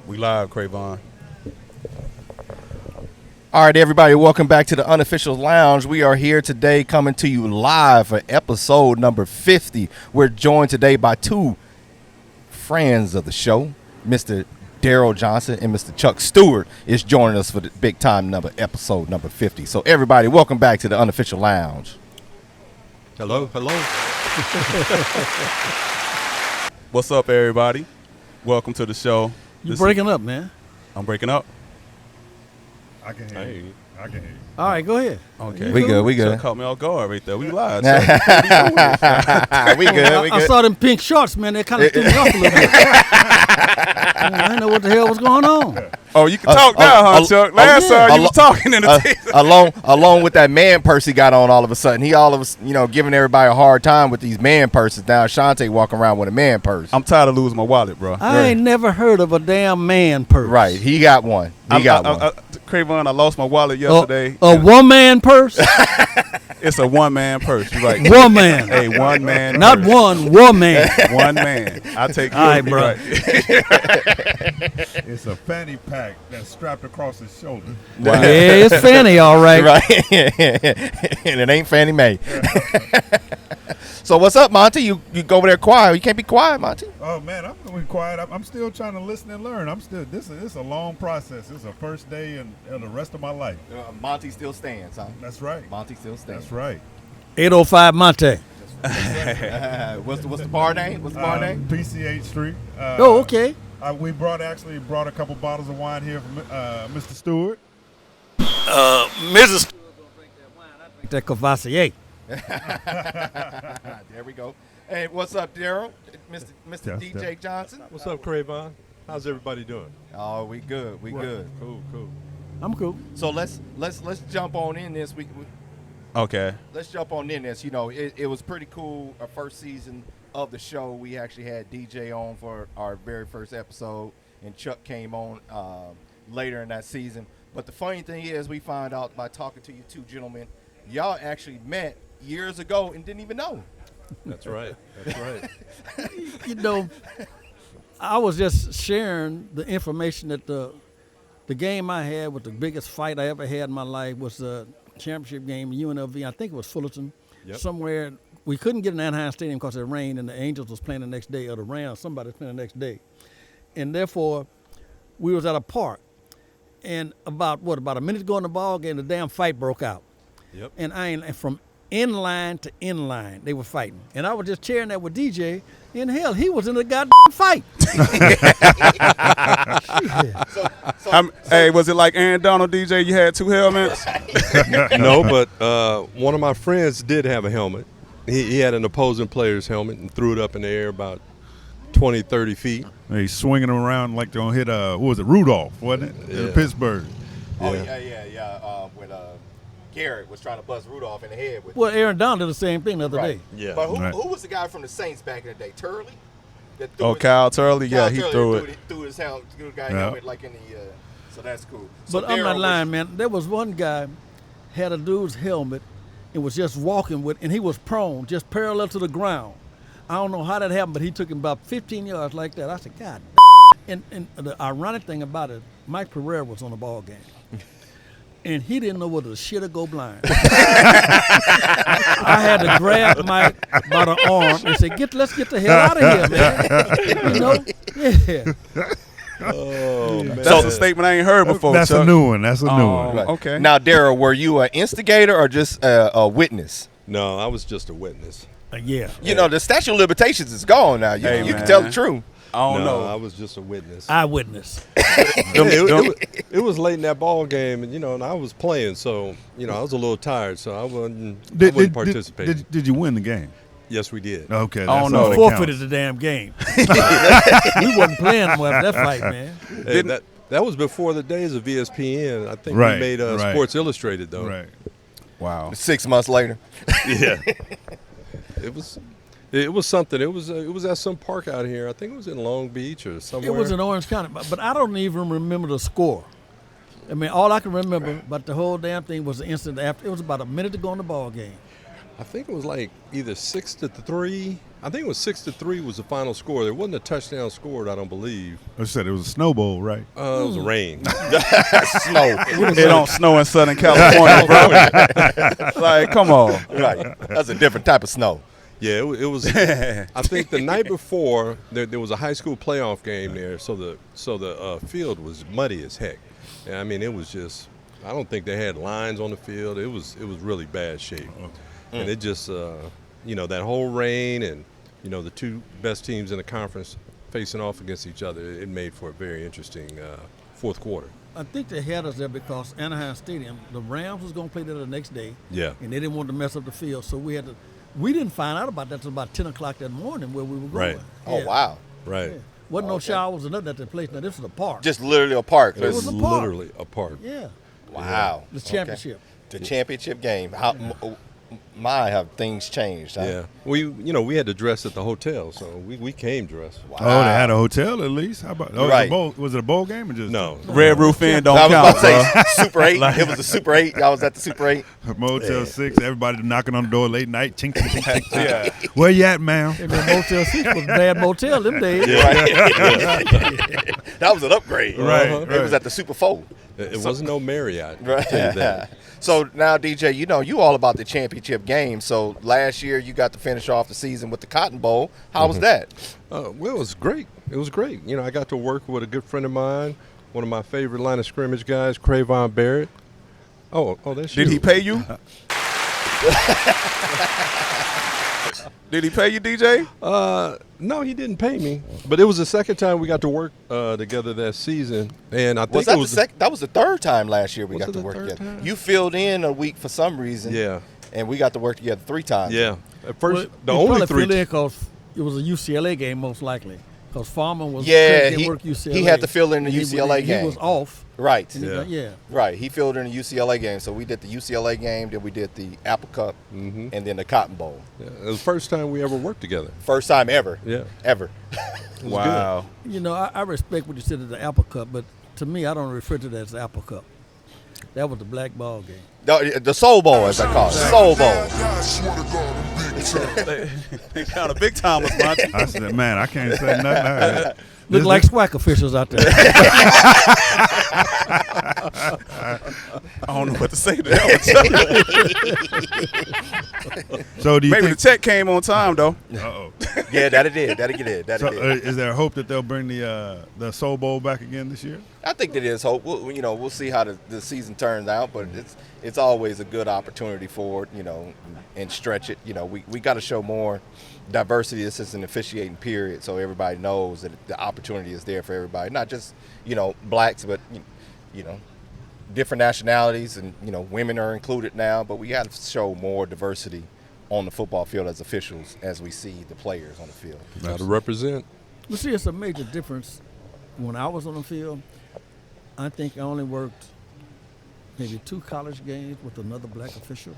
We live, Cravon. All right, everybody, welcome back to the Unofficial Lounge. We are here today coming to you live for episode number 50. We're joined today by two friends of the show, Mr. Daryl Johnson and Mr. Chuck Stewart is joining us for the big time episode number 50. So everybody, welcome back to the Unofficial Lounge. Hello. What's up, everybody? Welcome to the show. You breaking up, man. I'm breaking up. I can hear you. All right, go ahead. Okay. We good. Chuck caught me off guard right there. We live. we good. I saw them pink shorts, man. They kind of threw me off a little bit. I didn't know what the hell was going on. Oh, you can talk now, huh, Chuck? Last time you was talking in the teaser. along with that man purse he got on all of a sudden. He all of us, giving everybody a hard time with these man purses. Now Shante walking around with a man purse. I'm tired of losing my wallet, bro. I ain't never heard of a damn man purse. Right. He got one. He got one. Cravon, I lost my wallet yesterday. A one-man purse? It's a one-man purse. You're right. One man. Hey, one man. Not purse. one man. One man. I take you. All right, bro. Right. It's a fanny pack that's strapped across his shoulder. Wow. Yeah, it's Fanny, all right. Right. And it ain't Fannie Mae. So what's up, Monty? You go over there quiet. You can't be quiet, Monty. Oh man, I'm going quiet. I'm still trying to listen and learn. This is a long process. This is the first day and the rest of my life. Monty still stands, huh? That's right. Monty still stands. That's right. 805 Monte. What's the bar name? What's the bar name? PCH Street. Oh, okay. We brought a couple bottles of wine here from Mr. Stewart. Mrs. Stewart gonna drink that wine. I drink that Cavassier. There we go. Hey, what's up, Daryl? Mr. DJ Johnson. What's up, Cravon? How's everybody doing? Oh, we good. We good. Cool. I'm cool. So let's jump on in this. Okay. Let's jump on in this. It was pretty cool. Our first season of the show, we actually had DJ on for our very first episode, and Chuck came on later in that season. But the funny thing is, we found out by talking to you two gentlemen, y'all actually met years ago and didn't even know. That's right. I was just sharing the information that the game I had with the biggest fight I ever had in my life was the championship game in UNLV. I think it was Fullerton. Yep. Somewhere. We couldn't get in Anaheim Stadium because it rained and the Angels was playing the next day, or the Rams, somebody was playing the next day. And therefore, we was at a park. And about a minute to go in the ball game, the damn fight broke out. Yep. And from in line to in line, they were fighting. And I was just cheering that with DJ. And hell, he was in the goddamn fight. Hey, was it like Aaron Donald, DJ? You had two helmets? No, but one of my friends did have a helmet. He had an opposing player's helmet and threw it up in the air about 20, 30 feet. He's swinging them around like they're going to hit, what was it, Rudolph, wasn't it? Yeah. Pittsburgh. Oh, Yeah. yeah. When Garrett was trying to bust Rudolph in the head with. Well, Aaron Donald did the same thing the other day. Yeah. But Right. who was the guy from the Saints back in the day? Turley? Kyle Turley. Yeah, he Turley threw it. Threw his helmet, threw the guy Yeah. helmet like in the. So that's cool. So But I'm not Daryl lying, man. There was one guy had a dude's helmet and was just walking with, and he was prone, just parallel to the ground. I don't know how that happened, but he took him about 15 yards like that. I said, God. And the ironic thing about it, Mike Pereira was on the ball game. And he didn't know whether to shit or go blind. I had to grab Mike by the arm and say, let's get the hell out of here, man. Yeah. Oh, man. That's a statement I ain't heard before, That's Chuck. a new one. That's a new one. Right. Okay. Now, Daryl, were you an instigator or just a witness? No, I was just a witness. Yeah. The statute of limitations is gone now. You Hey, can man. tell the truth. I don't No, know. I was just a witness. Eyewitness. It was late in that ball game, and and I was playing, so I was a little tired, so I wasn't participating. Did you win the game? Yes, we did. Okay. I don't that's know. all that Forfeited counts. the damn game. We wasn't playing no more after that fight, man. Hey, that was before the days of ESPN. I think Right, we made right. Sports Illustrated though. Right. Wow. 6 months later. Yeah. It was something. It was at some park out here. I think it was in Long Beach or somewhere. It was in Orange County, but I don't even remember the score. I mean, all I can remember about the whole damn thing was the instant after. It was about a minute to go in the ball game. I think it was like either 6-3. I think it was 6-3 was the final score. There wasn't a touchdown scored, I don't believe. I said it was a snow bowl, right? It was rain. Snow. It don't snow in Southern California, bro. Like, come on. Right. That's a different type of snow. Yeah, it was. I think the night before there was a high school playoff game there, so the field was muddy as heck. And I mean, it was just. I don't think they had lines on the field. It was really bad shape, and it just that whole rain and the two best teams in the conference facing off against each other. It made for a very interesting fourth quarter. I think they had us there because Anaheim Stadium, the Rams was going to play there the next day. Yeah. And they didn't want to mess up the field, so we didn't find out about that until about 10 o'clock that morning where we were going. Right. Oh, wow. Right. Yeah. Wasn't no showers or nothing at the place. Now, this was a park. Just literally a park. It was a park. literally a park. Yeah. Wow. The championship. The championship game. How have things changed? Huh? Yeah. We had to dress at the hotel, so we came dressed. Wow. Oh, they had a hotel at least. How about? Oh, Right. was it a bowl game or just No. Red Roof Inn don't I was count, about to bro. say Super 8. It was a Super 8. Y'all was at the Super 8. Motel 6? Everybody knocking on the door late night. Chink, chink, chink, chink. Yeah. Where you at, ma'am? And the Motel 6 was a bad motel them days. That was an upgrade. Right, It was at the Super 4. It wasn't no Marriott. Right. I'll tell you that. So now, DJ, you all about the championship game. So last year you got to finish off the season with the Cotton Bowl. How was that? Well, it was great. It was great. I got to work with a good friend of mine, one of my favorite line of scrimmage guys, Crayvon Barrett. Oh, that's you. Did he pay you? Did he pay you, DJ? No, he didn't pay me. But it was the second time we got to work together that season, and I think Was that it was That was the third time last year we Was got it to the work third together. time? You filled in a week for some reason. Yeah, And we got to work together 3 times. yeah. At first, the We only probably three. filled in because it was a UCLA game most likely. Because Farmer was Yeah, couldn't get work UCLA. he had to fill in the And UCLA he game. was off. Right. And he Yeah. got- yeah. Right. He filled in the UCLA game. So we did the UCLA game, then we did the Apple Cup, Mhm. and then the Cotton Bowl. Yeah, it was the first time we ever worked together. First time ever. Yeah. Ever. Wow. I respect what you said at the Apple Cup, but to me, I don't refer to that as the Apple Cup. That was the black ball game. The Soul Bowl, as I call it. Soul Bowl. They kind of big timers, Monty. I said, man, I can't say nothing. Look like SWAC officials out there. I don't know what to say to that one. So do you Maybe the think? check came on time, though. Uh-oh. Yeah, that'll did. That'll get it. So, That'll did. is there a hope that they'll bring the Soul Bowl back again this year? I think that is hope. We'll see how the season turns out, but it's always a good opportunity for it, and stretch it. We got to show more diversity. This is an officiating period, so everybody knows that the opportunity is there for everybody, not just blacks, but different nationalities, and women are included now. But we got to show more diversity on the football field as officials, as we see the players on the field. Got to represent. You see, it's a major difference. When I was on the field, I think I only worked maybe 2 college games with another black official.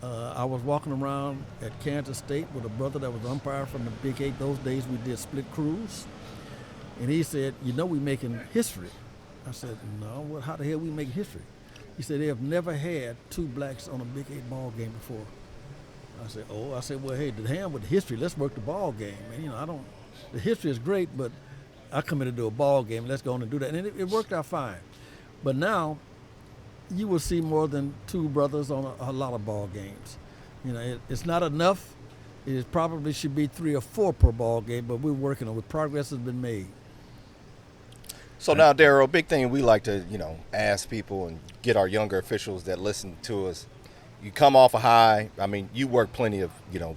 I was walking around at Kansas State with a brother that was umpire from the Big 8. Those days we did split crews. And he said, we making history. I said, no, how the hell we make history? He said, they have never had 2 blacks on a Big 8 ball game before. I said, well, hey, the hand with the history, let's work the ball game. And, the history is great, but I come in to do a ball game. Let's go on and do that. And it worked out fine. But now you will see more than 2 brothers on a lot of ball games. It's not enough. It probably should be 3 or 4 per ball game, but we're working on it. Progress has been made. So now, Daryl, big thing we like to, ask people and get our younger officials that listen to us. You come off a high. I mean, you work plenty of,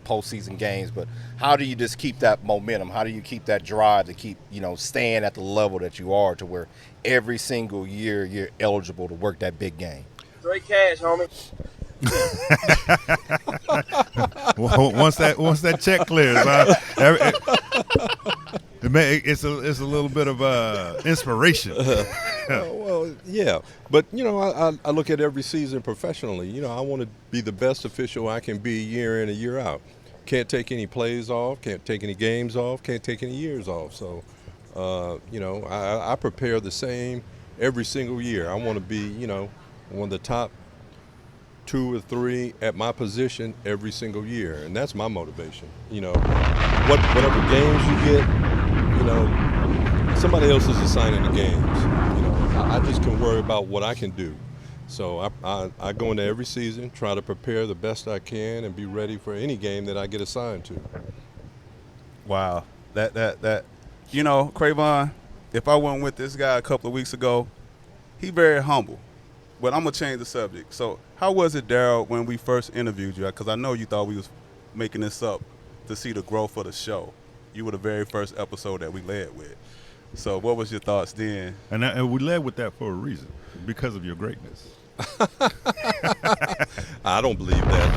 postseason games, but how do you just keep that momentum? How do you keep that drive to keep, staying at the level that you are, to where every single year you're eligible to work that big game? Straight cash, homie. Once that check clears, it's a little bit of inspiration. Well, yeah, but I look at every season professionally. I want to be the best official I can be year in and year out. Can't take any plays off, can't take any games off, can't take any years off. So, I prepare the same every single year. I want to be, one of the top 2 or 3 at my position every single year, and that's my motivation. Whatever games you get, somebody else is assigning the games. I just can worry about what I can do. So I go into every season, try to prepare the best I can, and be ready for any game that I get assigned to. Wow. Cravon, if I went with this guy a couple of weeks ago, he very humble. But I'm going to change the subject. So how was it, Daryl, when we first interviewed you? Because I know you thought we was making this up to see the growth of the show. You were the very first episode that we led with. So what was your thoughts then? And we led with that for a reason, because of your greatness. I don't believe that.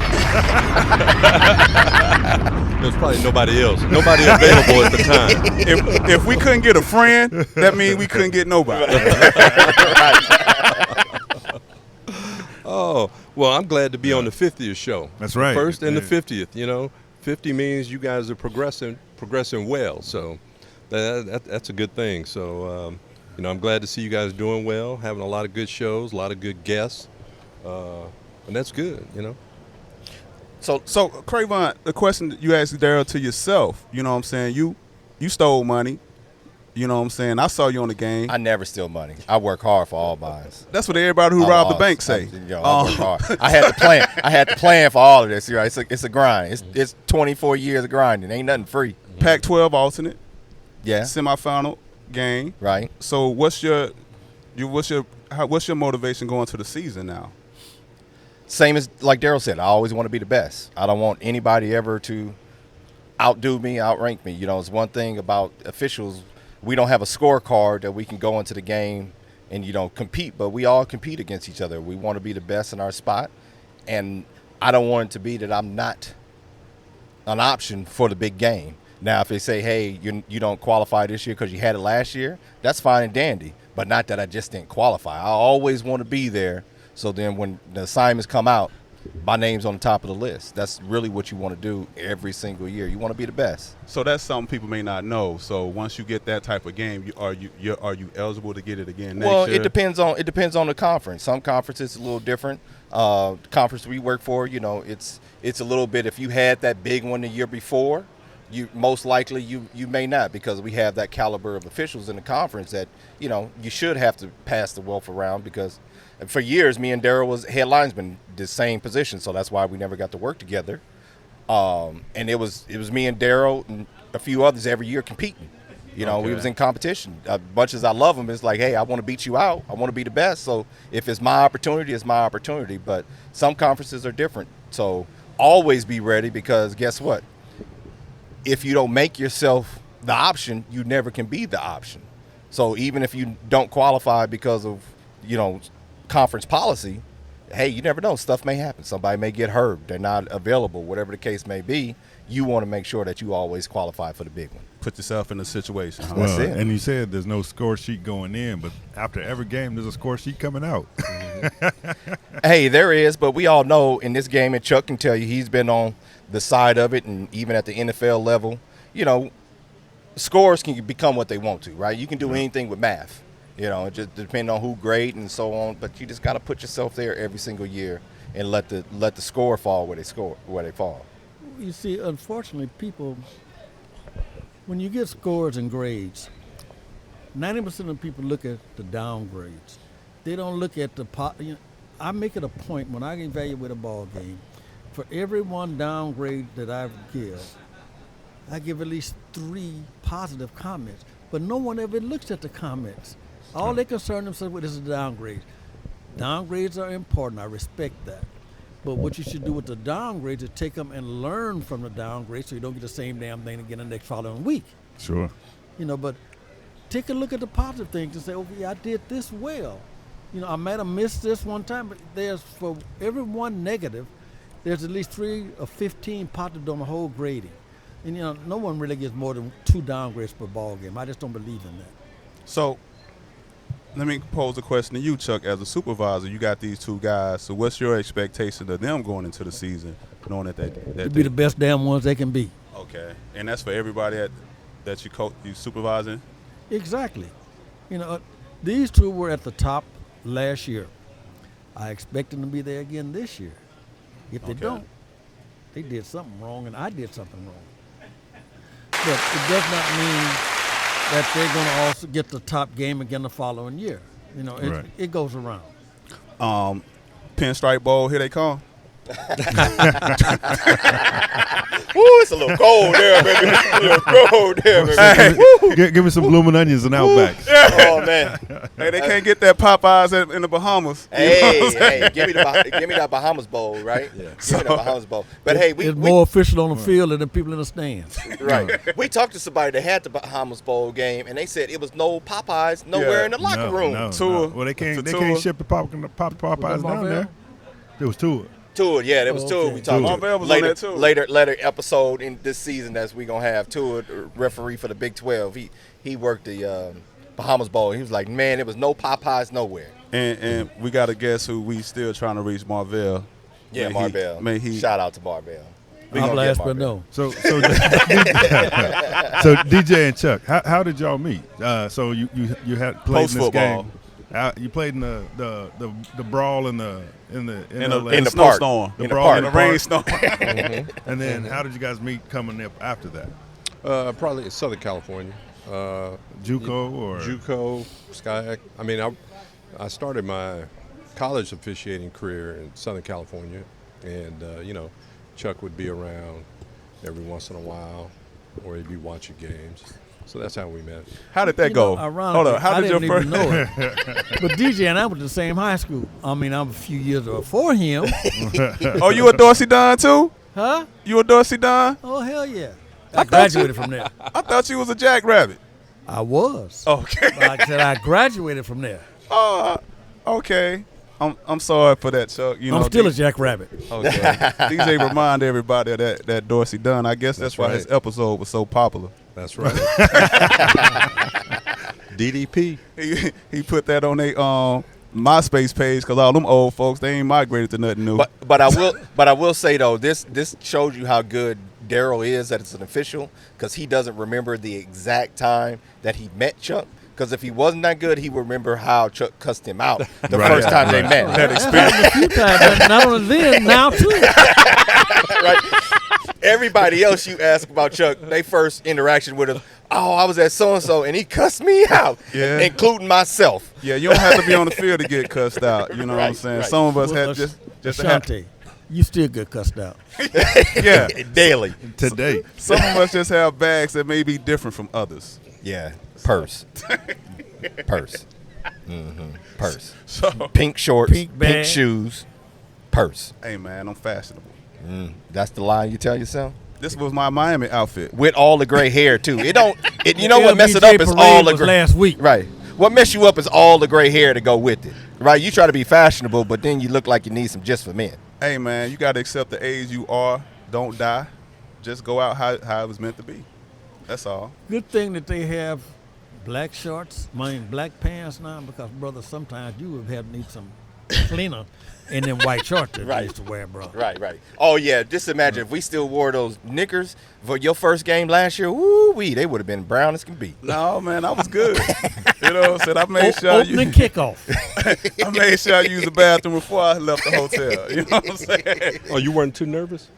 There's probably nobody else. Nobody available at the time. If we couldn't get a friend, that means we couldn't get nobody. Oh, well, I'm glad to be on the 50th show. That's right. The first and the 50th, 50 means you guys are progressing well. So that's a good thing. So, I'm glad to see you guys doing well, having a lot of good shows, a lot of good guests. And that's good, So Cravon, the question that you asked Daryl to yourself, you know what I'm saying? You stole money. You know what I'm saying? I saw you on the game. I never steal money. I work hard for all mine. That's what everybody who robbed the bank say. I work hard. I had to plan for all of this. It's a grind. It's 24 years of grinding. Ain't nothing free. Pac-12 alternate. Yeah. Semifinal game. Right. So what's your motivation going to the season now? Same as like Daryl said. I always want to be the best. I don't want anybody ever to outdo me, outrank me. It's one thing about officials. We don't have a scorecard that we can go into the game and compete, but we all compete against each other. We want to be the best in our spot, and I don't want it to be that I'm not an option for the big game. Now, if they say, hey, you don't qualify this year because you had it last year, that's fine and dandy, but not that I just didn't qualify. I always want to be there, so then when the assignments come out, my name's on the top of the list. That's really what you want to do every single year. You want to be the best. So that's something people may not know. So once you get that type of game, are you eligible to get it again next year? Well, it depends on the conference. Some conferences a little different. The conference we work for, it's a little bit. If you had that big one the year before, you most likely you may not, because we have that caliber of officials in the conference that you should have to pass the wealth around, because for years me and Daryl was head linesmen, the same position, so that's why we never got to work together. And it was me and Daryl and a few others every year competing. We was in competition. As much as I love them, it's like, hey, I want to beat you out. I want to be the best. So if it's my opportunity, it's my opportunity. But some conferences are different. So always be ready, because guess what? If you don't make yourself the option, you never can be the option. So even if you don't qualify because of, conference policy, hey, you never know. Stuff may happen. Somebody may get hurt. They're not available. Whatever the case may be, you want to make sure that you always qualify for the big one. Put yourself in a situation. Huh? Well, and you said there's no score sheet going in, but after every game, there's a score sheet coming out. Hey, there is, but we all know in this game, and Chuck can tell you, he's been on the side of it, and even at the NFL level, scores can become what they want to, right? You can do anything with math. It just depends on who grade and so on, but you just got to put yourself there every single year and let the score fall where they fall. You see, unfortunately, people, when you get scores and grades, 90% of people look at the downgrades. They don't look at I make it a point when I evaluate a ball game, for every one downgrade that I give at least 3 positive comments. But no one ever looks at the comments. All they concern themselves with is the downgrades. Downgrades are important. I respect that. But what you should do with the downgrades is take them and learn from the downgrades, so you don't get the same damn thing again the next following week. Sure. But take a look at the positive things and say, okay, I did this well. I might have missed this one time, but there's, for every one negative, there's at least 3 or 15 positive on the whole grading. And, no one really gets more than 2 downgrades per ball game. I just don't believe in that. So let me pose a question to you, Chuck. As a supervisor, you got these 2 guys. So what's your expectation of them going into the season, knowing that to be the best damn ones they can be? Okay. And that's for everybody that you supervising? Exactly. These 2 were at the top last year. I expect them to be there again this year. If they Okay. don't, they did something wrong, and I did something wrong. But it does not mean that they're going to also get the top game again the following year. You know, Right. it goes around. Pinstripe Bowl, here they come. Ooh, it's a little cold there, baby. A little cold there, baby. Give me some blooming onions and Outbacks. Oh man. Hey, they can't get that Popeyes in the Bahamas. You know what I'm saying? Hey, give me that Bahamas Bowl, right? Yeah. Give me that Bahamas Bowl. But hey, It's more official on the field than the people in the stands. right. We talked to somebody that had the Bahamas Bowl game, and they said it was no Popeyes nowhere Yeah. in the locker room. No. Tua. Well, they can't Tua. ship the Popeyes down there. It was Tua. Tua, yeah, there was Oh, Tua. okay. We talked Tua. to Marvell was on later, that too. later episode in this season that we gonna have Tua, the referee for the Big 12. He worked the Bahamas Bowl. He was like, man, there was no Popeyes nowhere. And we got to guess who we still trying to reach, Marvell. Yeah, Marvell. He Shout out to Marvell. We I'm gonna last get but Marvell. no. So DJ and Chuck, how did y'all meet? So you had played in this Post-football. game. You played in the brawl in the in the park. snowstorm, The in the brawl park. in the rainstorm. And then how did you guys meet coming up after that? Probably in Southern California. JUCO or JUCO, SCIAC. I mean, I started my college officiating career in Southern California, and Chuck would be around every once in a while, or he'd be watching games. So that's how we met. How did that go? Ironically, Hold on. How I did your didn't first? even know it. But DJ and I went to the same high school. I mean, I'm a few years before him. Oh, you a Dorsey Don too? Huh? You a Dorsey Don? Oh, hell yeah. I graduated from there. I thought you was a Jackrabbit. I was. Okay. Like I said, I graduated from there. Oh, okay. I'm sorry for that, Chuck. You know, I'm still a jackrabbit. Okay. DJ remind everybody of that Dorsey Dunn. I guess that's why his right. episode was so popular. That's right. DDP. He put that on their MySpace page because all them old folks, they ain't migrated to nothing new. But I will say though, this shows you how good Daryl is that it's an official, because he doesn't remember the exact time that he met Chuck. Because if he wasn't that good, he would remember how Chuck cussed him out the first time they met. That experience. A few times, but not only then, now too. Right? Everybody else you ask about Chuck, they first interaction with him, oh, I was at so-and-so, and he cussed me out, Yeah. including myself. Yeah, you don't have to be on the field to get cussed out. You know what I'm Right, saying? right. Some of us Well, had just to have, Ashante, you still get cussed out. yeah. Daily. today. Some of us just have bags that may be different from others. Yeah. Purse. Purse. Purse. So, Pink shorts, Pink pink bag. shoes, purse. hey man, I'm fashionable. That's the line you tell yourself? This was my Miami outfit. With all the gray hair too. You know what mess it LBJ up is parade all the was gray. last week. Right. What mess you up is all the gray hair to go with it. Right. You try to be fashionable, but then you look like you need some just for men. Hey man, you got to accept the age you are. Don't die. Just go out how it was meant to be. That's all. Good thing that they have black shorts, black pants now, because brother, sometimes you would have need some cleaner in them white shorts that Right. you used to wear, bro. Right. Oh yeah. Just imagine if we still wore those knickers for your first game last year. Woo-wee, they would have been brown as can be. No man, I was good. You know what I'm saying? I made sure Opening kickoff. I made sure I used the bathroom before I left the hotel. You know what I'm saying? Oh, you weren't too nervous?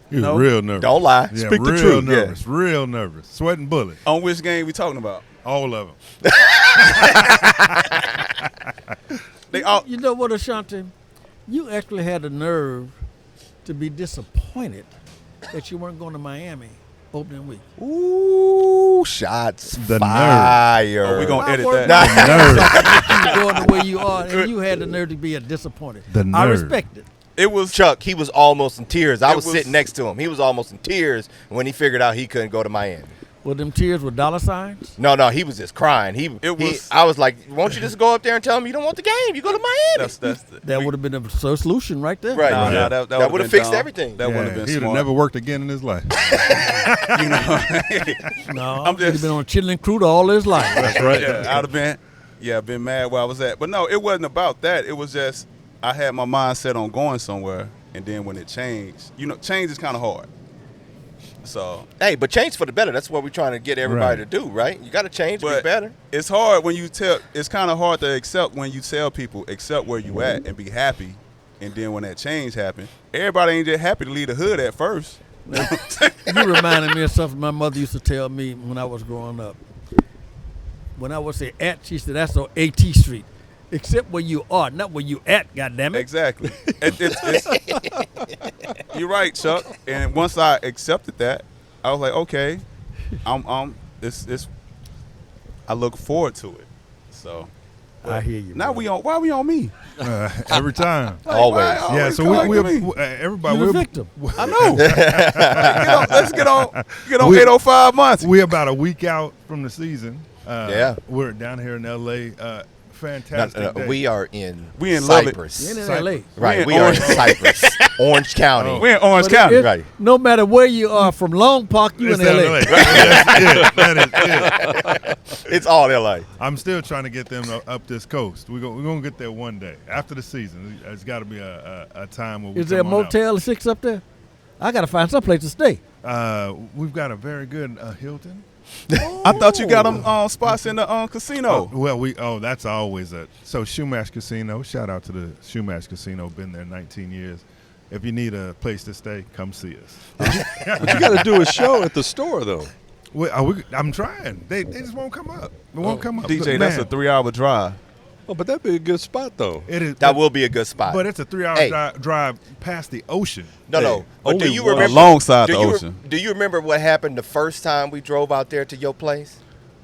He was No. real nervous. Don't lie. Yeah, Speak the real truth. nervous. Real nervous. Sweating bullets. On which game we talking about? All of them. They all You know what, Ashante? You actually had the nerve to be disappointed that you weren't going to Miami opening week. Ooh, shots The nerve. fired. Oh, we gonna edit worked that. Nerve. you going the way you are, and you had the nerve to be disappointed. The I nerve. respect it. It was Chuck, he was almost in tears. I It was was- sitting next to him. He was almost in tears when he figured out he couldn't go to Miami. Well, them tears were dollar signs. No, he was just crying. I was like, won't you just go up there and tell him you don't want the game? You go to Miami. That would have been a solution right there. Right. Nah, Yeah. that That would've been fixed dumb. everything. That would have Yeah, been he would have smart. never worked again in his life. You know, No, I'm he'd just- been on a chitlin crude all his life. That's right. yeah, I'd have been mad where I was at. But no, it wasn't about that. It was just I had my mind set on going somewhere, and then when it changed, change is kind of hard. So, Hey, but change for the better. That's what we're trying to get everybody Right. to do, right? You got to change to be but better. it's hard when you tell. It's kind of hard to accept when you tell people accept where you at and be happy And then when that change happened, everybody ain't just happy to leave the hood at first. You reminded me of something my mother used to tell me when I was growing up. When I would say at, she said, that's on AT Street. Except where you are, not where you at, goddammit. Exactly. You're right, Chuck. And once I accepted that, I was like, okay, it's I look forward to it. So I hear you. now brother. why we on me? Every time. Always. why Yeah, so come we back to me? everybody You're the we're, victim. I know. Let's get on 805 months. we're about a week out from the season. Yeah. We're down here in LA. Fantastic. day. We are in We in Lubbock. Cyprus. You ain't in Cyprus. L.A. Right, We we in are in Orange- Cyprus, Orange County. We're in Orange But County. Right. No matter where you are, from Long Park, you It's in L.A. LA. That is it. It's all LA. I'm still trying to get them up this coast. We're gonna get there one day after the season. It's got to be a time where we Is there a come on Motel 6 up there? I got to find some place to stay. out. We've got a very good Hilton. I thought you got them spots in the casino. That's always so Shumash Casino. Shout out to the Shumash Casino. Been there 19 years. If you need a place to stay, come see us. But you got to do a show at the store, though. I'm trying. They just won't come up. They won't come up. DJ, Look, that's a man, 3-hour drive. Oh, but that'd be a good spot, though. It is. That will be a good spot. But it's a 3-hour Hey. drive past the ocean. No. But do only you one. remember Alongside do the you ocean. Do you remember what happened the first time we drove out there to your place?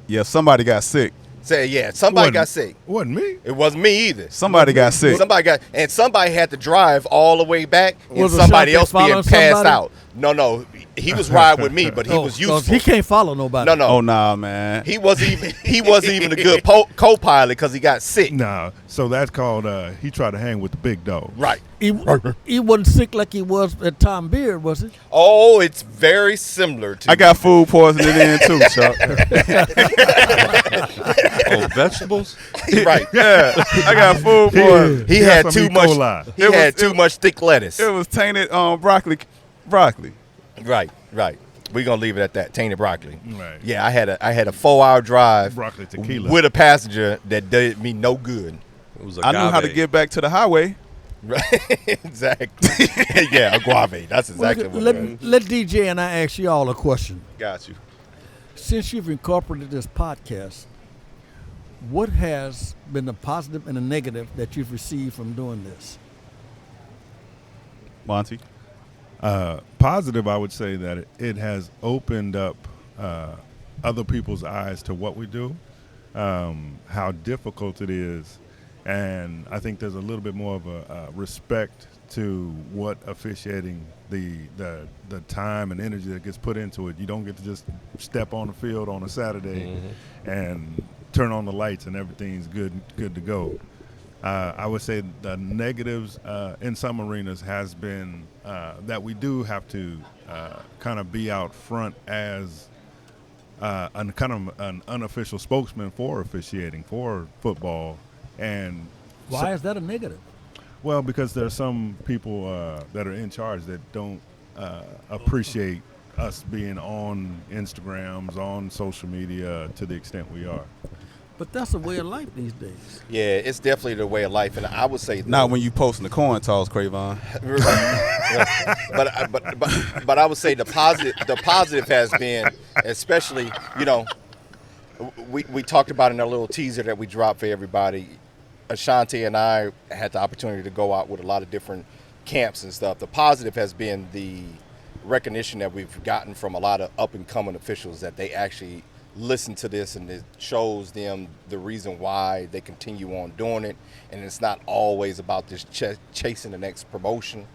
Yeah, somebody got sick. Say somebody got sick. Wasn't me. It wasn't me either. Somebody got sick. Somebody had to drive all the way back, and Was somebody Ashanti else being following passed somebody? out. No, he was riding with me, but he was 'cause useful. He can't follow nobody. No, Oh nah, man. he wasn't even a good co-pilot because he got sick. Nah. So that's called. He tried to hang with the big dog. Right. He wasn't sick like he was at Tom Beard, was he? Oh, it's very similar to. I got food poisoning in too, Chuck. Oh, vegetables? right. Yeah, I got food poisoning. He He had had some too E. much. coli. He It had was- too much thick lettuce. It was tainted broccoli. Right. We're gonna leave it at that. Tainted broccoli. Right. Yeah, I had a 4-hour drive Broccoli tequila. with a passenger that did me no good. It was I knew how to agave. get back to the highway. Right. Exactly. Yeah, agave. That's exactly what it is. Let DJ and I ask you all a question. Got you. Since you've incorporated this podcast, what has been the positive and the negative that you've received from doing this? Monty. Positive, I would say that it has opened up other people's eyes to what we do, how difficult it is, and I think there's a little bit more of a respect to what officiating, the time and energy that gets put into it. You don't get to just step on the field on a Saturday and turn on the lights and everything's good to go. I would say the negatives in some arenas has been that we do have to kind of be out front as an unofficial spokesman for officiating for football, and Why is that a negative? well, because there are some people that are in charge that don't appreciate us being on Instagrams, on social media to the extent we are. But that's a way of life these days. Yeah, it's definitely the way of life, and I would say Not when you posting the coin toss, Cravon. but I would say the positive has been, especially, we talked about in our little teaser that we dropped for everybody. Ashanti and I had the opportunity to go out with a lot of different camps and stuff. The positive has been the recognition that we've gotten from a lot of up and coming officials that they actually listen to this, and it shows them the reason why they continue on doing it, and it's not always about this chasing the next promotion.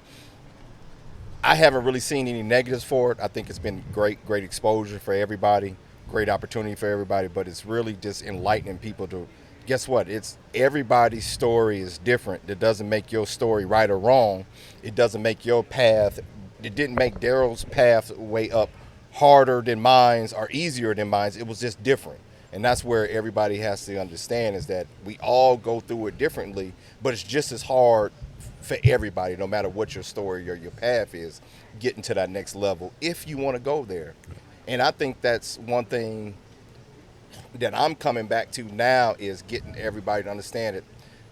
I haven't really seen any negatives for it. I think it's been great exposure for everybody, great opportunity for everybody, but it's really just enlightening people to guess what? It's everybody's story is different. That doesn't make your story right or wrong. It doesn't make your path. It didn't make Daryl's pathway up harder than mine's or easier than mine's. It was just different. And that's where everybody has to understand is that we all go through it differently, but it's just as hard for everybody, no matter what your story or your path is, getting to that next level if you want to go there. And I think that's one thing that I'm coming back to now is getting everybody to understand it.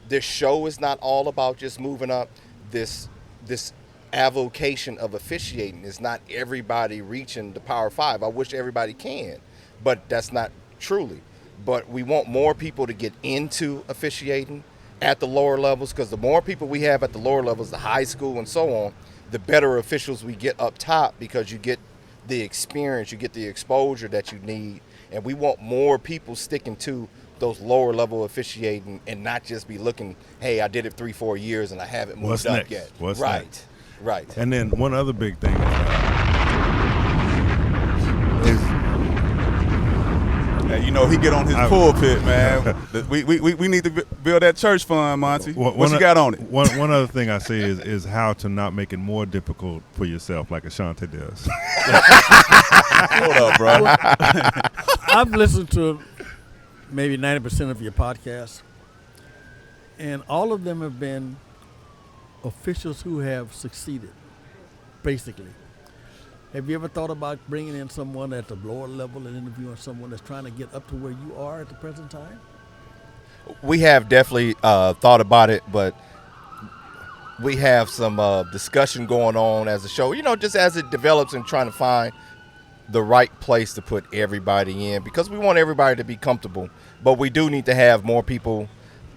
This show is not all about just moving up. this avocation of officiating. It's not everybody reaching the Power 5. I wish everybody can, but that's not truly. But we want more people to get into officiating at the lower levels, because the more people we have at the lower levels, the high school and so on, the better officials we get up top, because you get the experience, you get the exposure that you need. And we want more people sticking to those lower level officiating and not just be looking, hey, I did it 3-4 years and I haven't moved What's up next? yet. What's right, next? right. And then one other big thing is Hey, you know, he get on his pulpit, man. we need to build that church fund, Monty. What you got on it? One other thing I say is how to not make it more difficult for yourself, like Ashanti does. Hold up, bro. I've listened to maybe 90% of your podcasts, and all of them have been officials who have succeeded, basically. Have you ever thought about bringing in someone at the lower level and interviewing someone that's trying to get up to where you are at the present time? We have definitely thought about it, but we have some discussion going on as a show, you know, just as it develops and trying to find the right place to put everybody in, because we want everybody to be comfortable. But we do need to have more people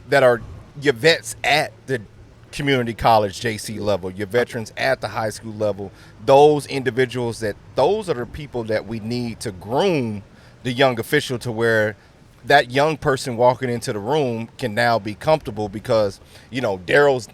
that are your vets at the community college JC level, your veterans at the high school level, those individuals those are the people that we need to groom the young official to where that young person walking into the room can now be comfortable, because, you know, Daryl's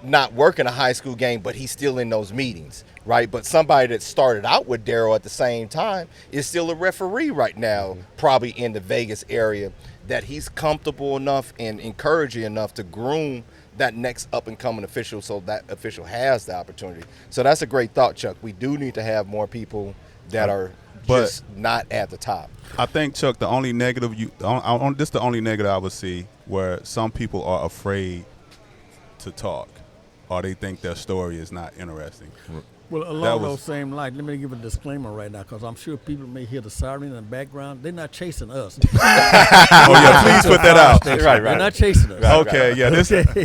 not working a high school game, but he's still in those meetings, right? But somebody that started out with Daryl at the same time is still a referee right now, probably in the Vegas area, that he's comfortable enough and encouraging enough to groom that next up-and-coming official, so that official has the opportunity. So that's a great thought, Chuck. We do need to have more people that are just not at the top. I think, Chuck, the only negative this is the only negative I would see, where some people are afraid to talk, or they think their story is not interesting. Well, along those same lines, let me give a disclaimer right now, because I'm sure people may hear the siren in the background. They're not chasing us. Oh yeah, please put that out. Right. They're not chasing us. Okay, yeah,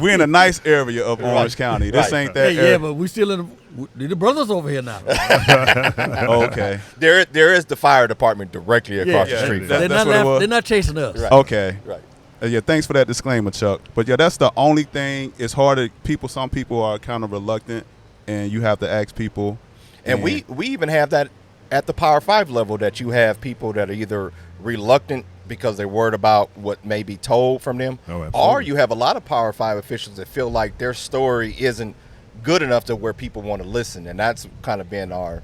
we're in a nice area of Orange County. This ain't that Yeah, area. but we still in the brothers over here now. Okay. There is the fire department directly across the street. That's what it was. They're not chasing us. Right. Okay. Right. Yeah, thanks for that disclaimer, Chuck. But yeah, that's the only thing. It's harder. Some people are kind of reluctant, and you have to ask people. And we even have that at the Power 5 level, that you have people that are either reluctant because they're worried about what may be told from them, or you have a lot of Power 5 officials that feel like their story isn't good enough to where people want to listen, and that's kind of been our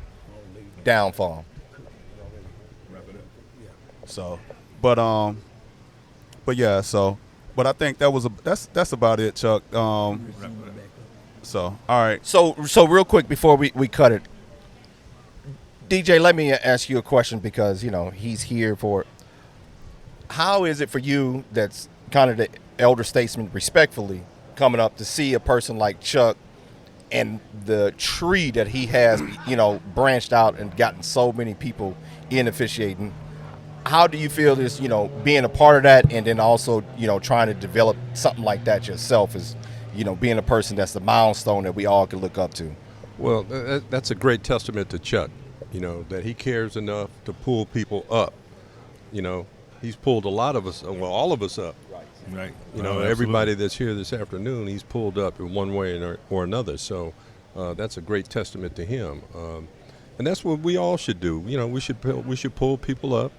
downfall. So, but yeah, so, but I think that's about it, Chuck. So, all right. So real quick before we cut it, DJ, let me ask you a question, because, you know, he's here for. How is it for you, that's kind of the elder statesman, respectfully, coming up to see a person like Chuck and the tree that he has, you know, branched out and gotten so many people in officiating? How do you feel this, you know, being a part of that, and then also, you know, trying to develop something like that yourself, as, you know, being a person that's the milestone that we all can look up to? Well, that's a great testament to Chuck, you know, that he cares enough to pull people up. You know, he's pulled a lot of us, well, all of us up. Right. You know, everybody that's here this afternoon, he's pulled up in one way or another. So that's a great testament to him. And that's what we all should do. You know, we should pull people up.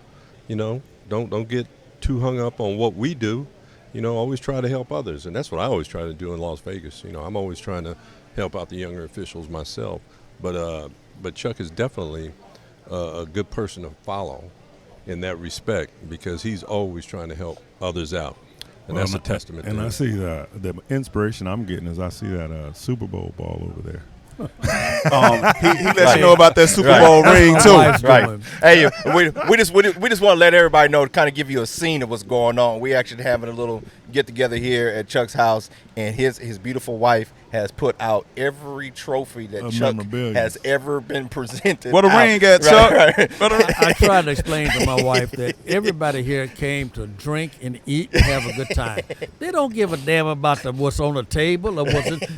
You know, don't get too hung up on what we do. You know, always try to help others. And that's what I always try to do in Las Vegas. You know, I'm always trying to help out the younger officials myself. But Chuck is definitely a good person to follow in that respect, because he's always trying to help others out. And that's a testament to him. And I see the inspiration I'm getting is I see that Super Bowl ball over there. He lets you know about that Super Bowl ring too. Right. Hey, we just want to let everybody know, to kind of give you a scene of what's going on. We actually having a little get together here at Chuck's house, and his beautiful wife has put out every trophy that Of Chuck memorabilia. has ever been presented. What a out. ring at, Chuck? Right. I tried to explain to my wife that everybody here came to drink and eat and have a good time. They don't give a damn about what's on the table or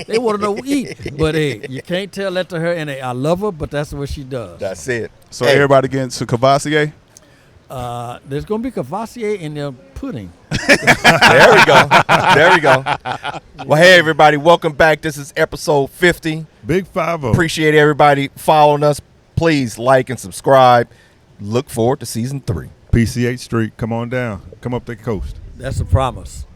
they want to know eat. But hey, you can't tell that to her. And hey, I love her, but that's what she does. That's it. So Hey, everybody getting to Cavassier? There's gonna be Cavassier in their pudding. There we go. There we go. Well, hey, everybody. Welcome back. This is episode 50. Big 5-0. Appreciate everybody following us. Please like and subscribe. Look forward to season 3. PCH Street. Come on down. Come up the coast. That's a promise.